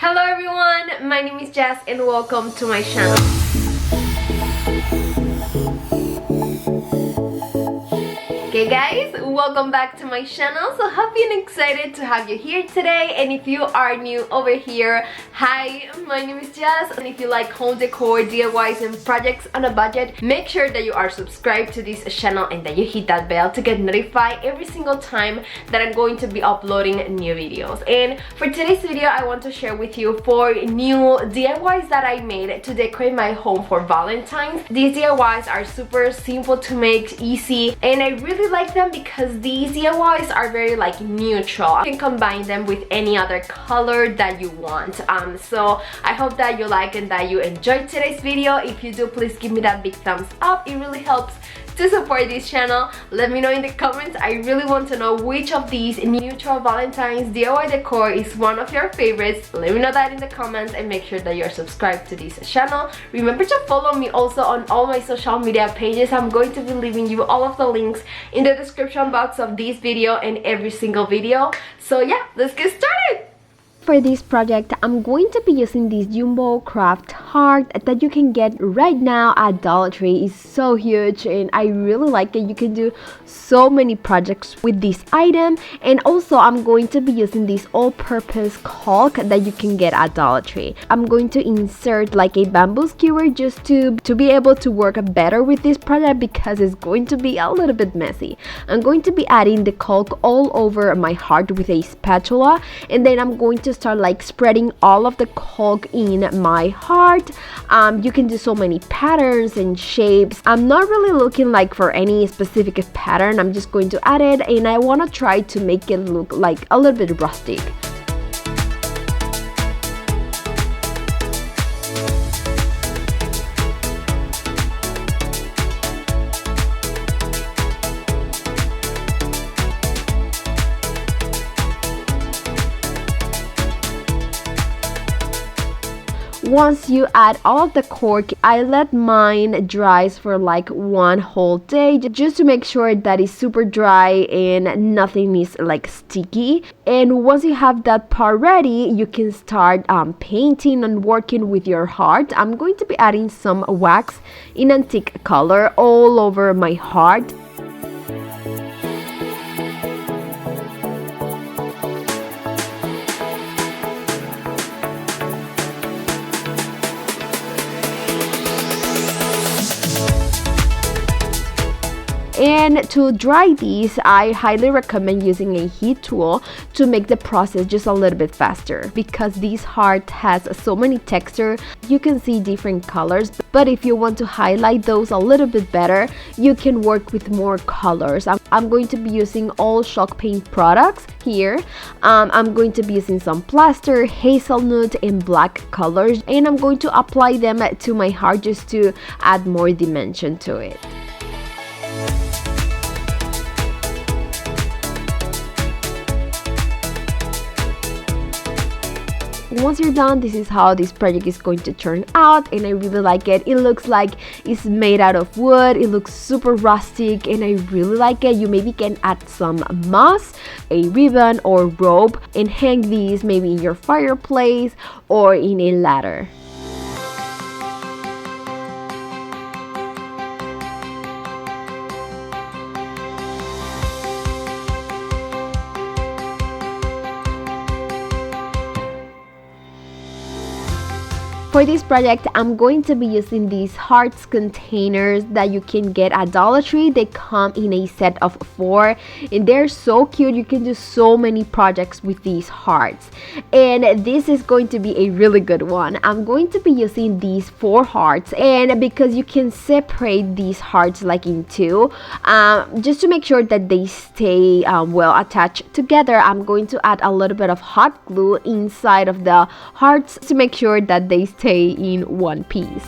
Hello everyone, my name is Jess and welcome to my channel. Okay guys, welcome back to my channel. So happy and excited to have you here today. And if you are new over here, hi, my name is Jess. And if you like home decor, DIYs and projects on a budget, make sure that you are subscribed to this channel and that you hit that bell to get notified every single time that I'm going to be uploading new videos. And for today's video, I want to share with you 4 new DIYs that I made to decorate my home for Valentine's. These DIYs are super simple to make, easy, and I really like them because these DIYs are very like neutral. You can combine them with any other color that you want. So I hope that you like and that you enjoyed today's video. If you do, please give me that big thumbs up. It really helps to support this channel. Let me know in the comments. I really want to know which of these neutral Valentine's DIY decor is one of your favorites. Let me know that in the comments and make sure that you're subscribed to this channel. Remember to follow me also on all my social media pages. I'm going to be leaving you all of the links in the description box of this video and every single video. So yeah, let's get started. For this project, I'm going to be using this jumbo craft heart that you can get right now at Dollar Tree. It's so huge and I really like it. You can do so many projects with this item. And also I'm going to be using this all-purpose caulk that you can get at Dollar Tree. I'm going to insert like a bamboo skewer just to be able to work better with this project because it's going to be a little bit messy. I'm going to be adding the caulk all over my heart with a spatula, and then I'm going to start like spreading all of the caulk in my heart. You can do so many patterns and shapes. I'm not really looking like for any specific pattern. I'm just going to add it, and I want to try to make it look like a little bit rustic. Once you add all of the caulk, I let mine dries for like 1 whole day just to make sure that it's super dry and nothing is like sticky. And once you have that part ready, you can start painting and working with your heart. I'm going to be adding some wax in antique color all over my heart. And to dry these, I highly recommend using a heat tool to make the process just a little bit faster because this heart has so many textures. You can see different colors, but if you want to highlight those a little bit better, you can work with more colors. I'm going to be using all chalk paint products here. I'm going to be using some plaster, hazelnut, and black colors, and I'm going to apply them to my heart just to add more dimension to it. Once you're done, this is how this project is going to turn out, and I really like it. It looks like it's made out of wood. It looks super rustic and I really like it. You maybe can add some moss, a ribbon or rope, and hang these maybe in your fireplace or in a ladder. For this project, I'm going to be using these hearts containers that you can get at Dollar Tree. They come in a set of 4 and they're so cute. You can do so many projects with these hearts, and this is going to be a really good one. I'm going to be using these 4 hearts, and because you can separate these hearts like in 2, just to make sure that they stay well attached together, I'm going to add a little bit of hot glue inside of the hearts to make sure that they stay in one piece.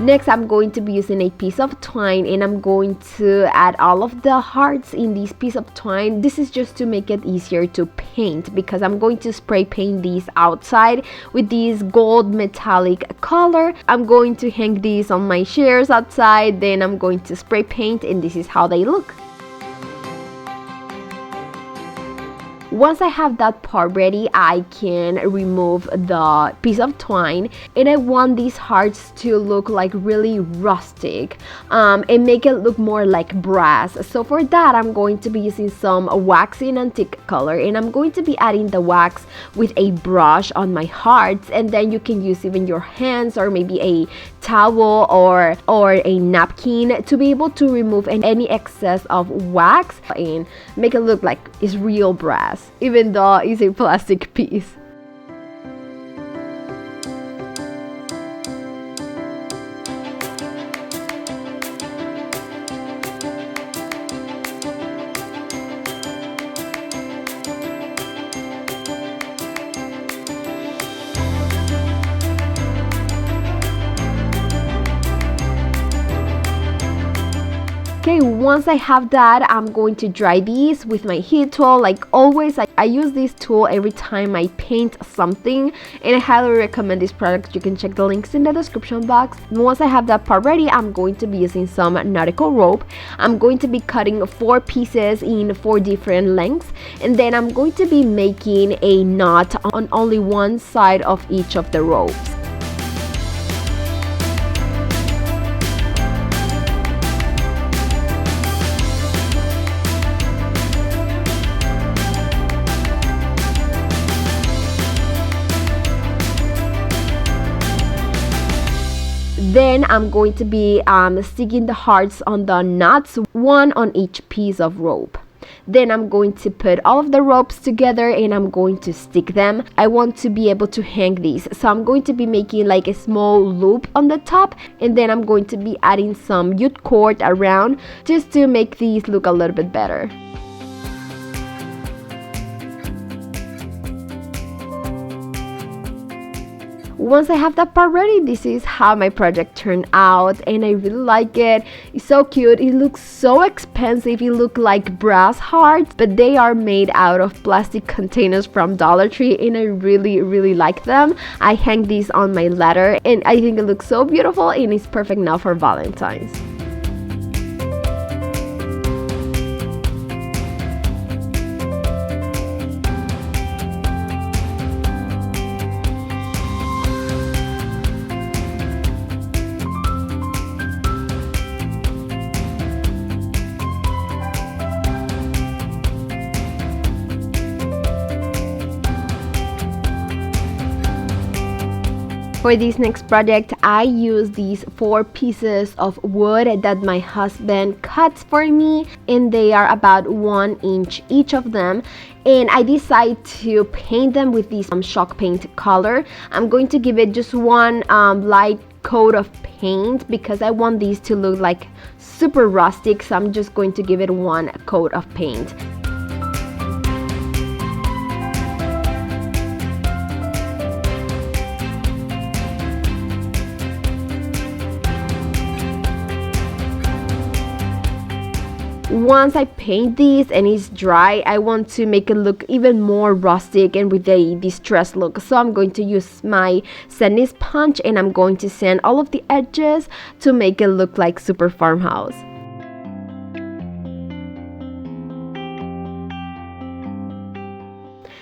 Next, I'm going to be using a piece of twine, and I'm going to add all of the hearts in this piece of twine. This is just to make it easier to paint, because I'm going to spray paint these outside with this gold metallic color. I'm going to hang these on my chairs outside, then I'm going to spray paint, and this is how they look. Once I have that part ready, I can remove the piece of twine, and I want these hearts to look like really rustic and make it look more like brass. So for that, I'm going to be using some wax in antique color, and I'm going to be adding the wax with a brush on my hearts, and then you can use even your hands or maybe a towel or a napkin to be able to remove any excess of wax and make it look like it's real brass, even though it's a plastic piece. Okay, once I have that, I'm going to dry these with my heat tool. Like always, I use this tool every time I paint something, and I highly recommend this product. You can check the links in the description box. Once I have that part ready, I'm going to be using some nautical rope. I'm going to be cutting 4 pieces in 4 different lengths, and then I'm going to be making a knot on only one side of each of the ropes. Then I'm going to be sticking the hearts on the knots, one on each piece of rope. Then I'm going to put all of the ropes together and I'm going to stick them. I want to be able to hang these, so I'm going to be making like a small loop on the top, and then I'm going to be adding some jute cord around just to make these look a little bit better. Once I have that part ready, this is how my project turned out, and I really like it. It's so cute. It looks so expensive. It looks like brass hearts, but they are made out of plastic containers from Dollar Tree, and I really like them. I hang these on my ladder, and I think it looks so beautiful, and it's perfect now for Valentine's. For this next project, I use these 4 pieces of wood that my husband cuts for me, and they are about 1 inch each of them. And I decided to paint them with this chalk paint color. I'm going to give it just one light coat of paint because I want these to look like super rustic, so I'm just going to give it 1 coat of paint. Once I paint these and it's dry, I want to make it look even more rustic and with a distressed look. So I'm going to use my sanding sponge and I'm going to sand all of the edges to make it look like super farmhouse.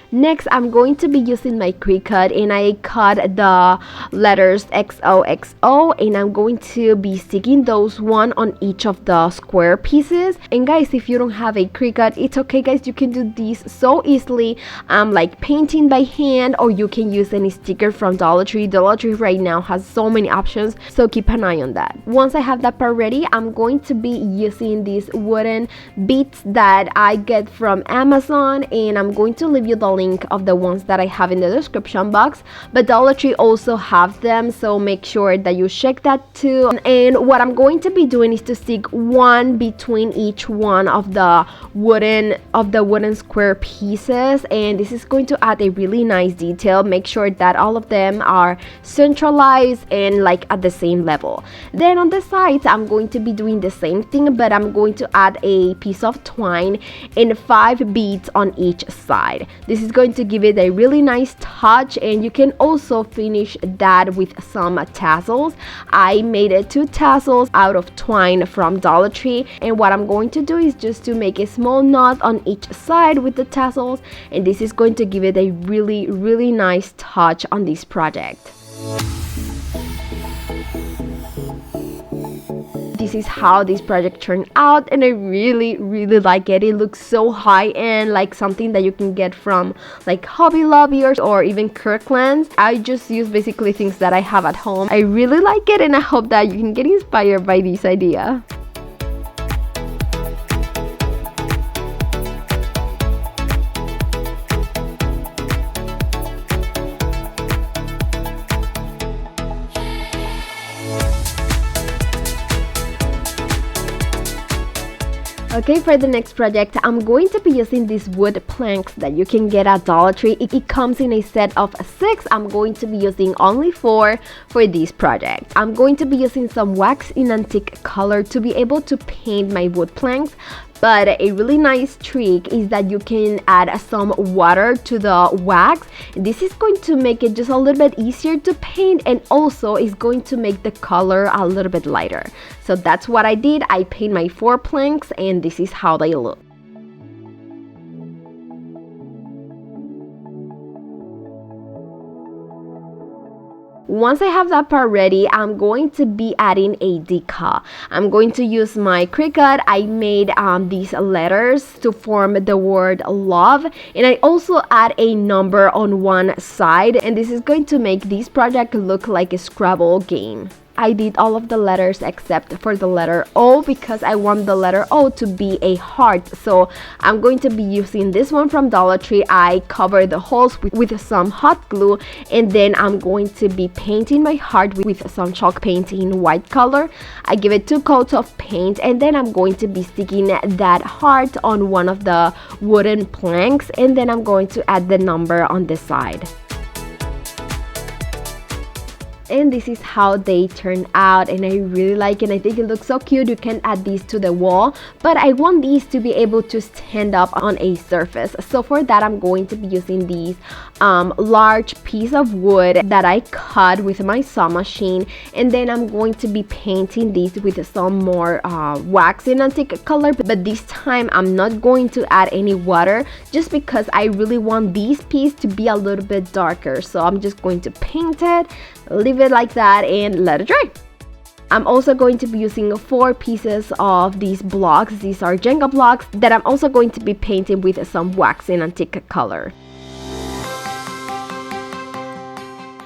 Next, I'm going to be using my Cricut, and I cut the letters XOXO, and I'm going to be sticking those one on each of the square pieces. And guys, if you don't have a Cricut, it's okay guys, you can do this so easily, like painting by hand, or you can use any sticker from Dollar Tree. Dollar Tree right now has so many options, so keep an eye on that. Once I have that part ready, I'm going to be using these wooden beads that I get from Amazon, and I'm going to leave you the link of the ones that I have in the description box, but Dollar Tree also have them, so make sure that you check that too. And what I'm going to be doing is to stick one between each one of the wooden square pieces, and this is going to add a really nice detail. Make sure that all of them are centralized and like at the same level. Then on the sides, I'm going to be doing the same thing, but I'm going to add a piece of twine and 5 beads on each side. This is is going to give it a really nice touch, and you can also finish that with some tassels. I made 2 tassels out of twine from Dollar Tree, and what I'm going to do is just to make a small knot on each side with the tassels, and this is going to give it a really nice touch on this project. This is how this project turned out, and I really like it. It looks so high-end, like something that you can get from like Hobby Lobby or even Kirkland's. I just use basically things that I have at home. I really like it, and I hope that you can get inspired by this idea. Okay, for the next project, I'm going to be using these wood planks that you can get at Dollar Tree. It comes in a set of 6. I'm going to be using only 4 for this project. I'm going to be using some wax in antique color to be able to paint my wood planks. But a really nice trick is that you can add some water to the wax. This is going to make it just a little bit easier to paint, and also is going to make the color a little bit lighter. So that's what I did. I painted my 4 planks, and this is how they look. Once I have that part ready, I'm going to be adding a decal. I'm going to use my Cricut. I made these letters to form the word love, and I also add a number on one side, and this is going to make this project look like a Scrabble game. I did all of the letters except for the letter O because I want the letter O to be a heart. So I'm going to be using this one from Dollar Tree. I cover the holes with some hot glue, and then I'm going to be painting my heart with some chalk paint in white color. I give it 2 coats of paint, and then I'm going to be sticking that heart on one of the wooden planks, and then I'm going to add the number on the side. And this is how they turn out, and I really like it. I think it looks so cute. You can add these to the wall, but I want these to be able to stand up on a surface. So for that, I'm going to be using these large piece of wood that I cut with my saw machine, and then I'm going to be painting these with some more wax in antique color, but this time I'm not going to add any water just because I really want this piece to be a little bit darker. So I'm just going to paint it, leave it like that, and let it dry. I'm also going to be using 4 pieces of these blocks. These are Jenga blocks that I'm also going to be painting with some wax in antique color.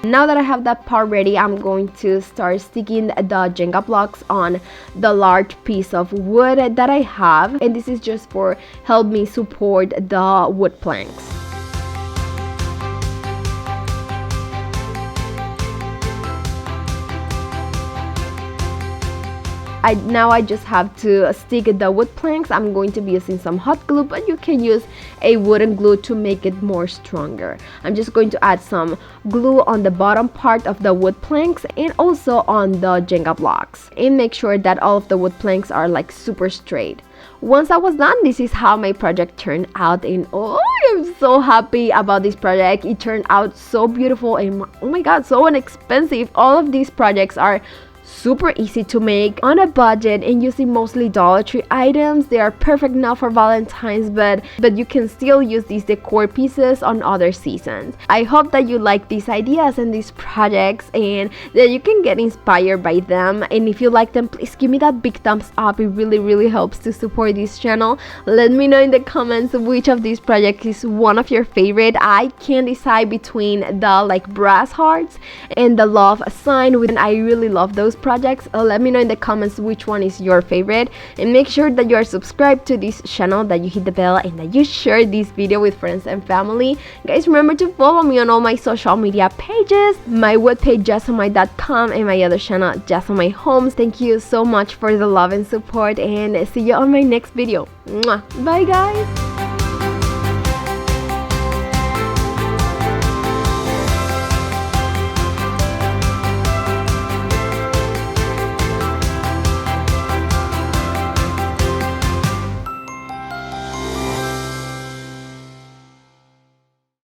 Now that I have that part ready, I'm going to start sticking the Jenga blocks on the large piece of wood that I have, and this is just for help me support the wood planks. Now I just have to stick the wood planks. I'm going to be using some hot glue, but you can use a wooden glue to make it more stronger. I'm just going to add some glue on the bottom part of the wood planks and also on the Jenga blocks, and make sure that all of the wood planks are like super straight. Once I was done, this is how my project turned out, and oh, I'm so happy about this project. It turned out so beautiful, and oh my god, so inexpensive. All of these projects are super easy to make on a budget and using mostly Dollar Tree items. They are perfect now for Valentine's, but you can still use these decor pieces on other seasons. I hope that you like these ideas and these projects and that you can get inspired by them, and if you like them, please give me that big thumbs up. It really helps to support this channel. Let me know in the comments which of these projects is one of your favorite. I can't decide between the like brass hearts and the love sign, and I really love those projects. Let me know in the comments which one is your favorite, and make sure that you are subscribed to this channel, that you hit the bell, and that you share this video with friends and family. Guys, remember to follow me on all my social media pages, my webpage jazomy.com, and my other channel Jazomy Homes. Thank you so much for the love and support, and see you on my next video. Mwah. Bye guys.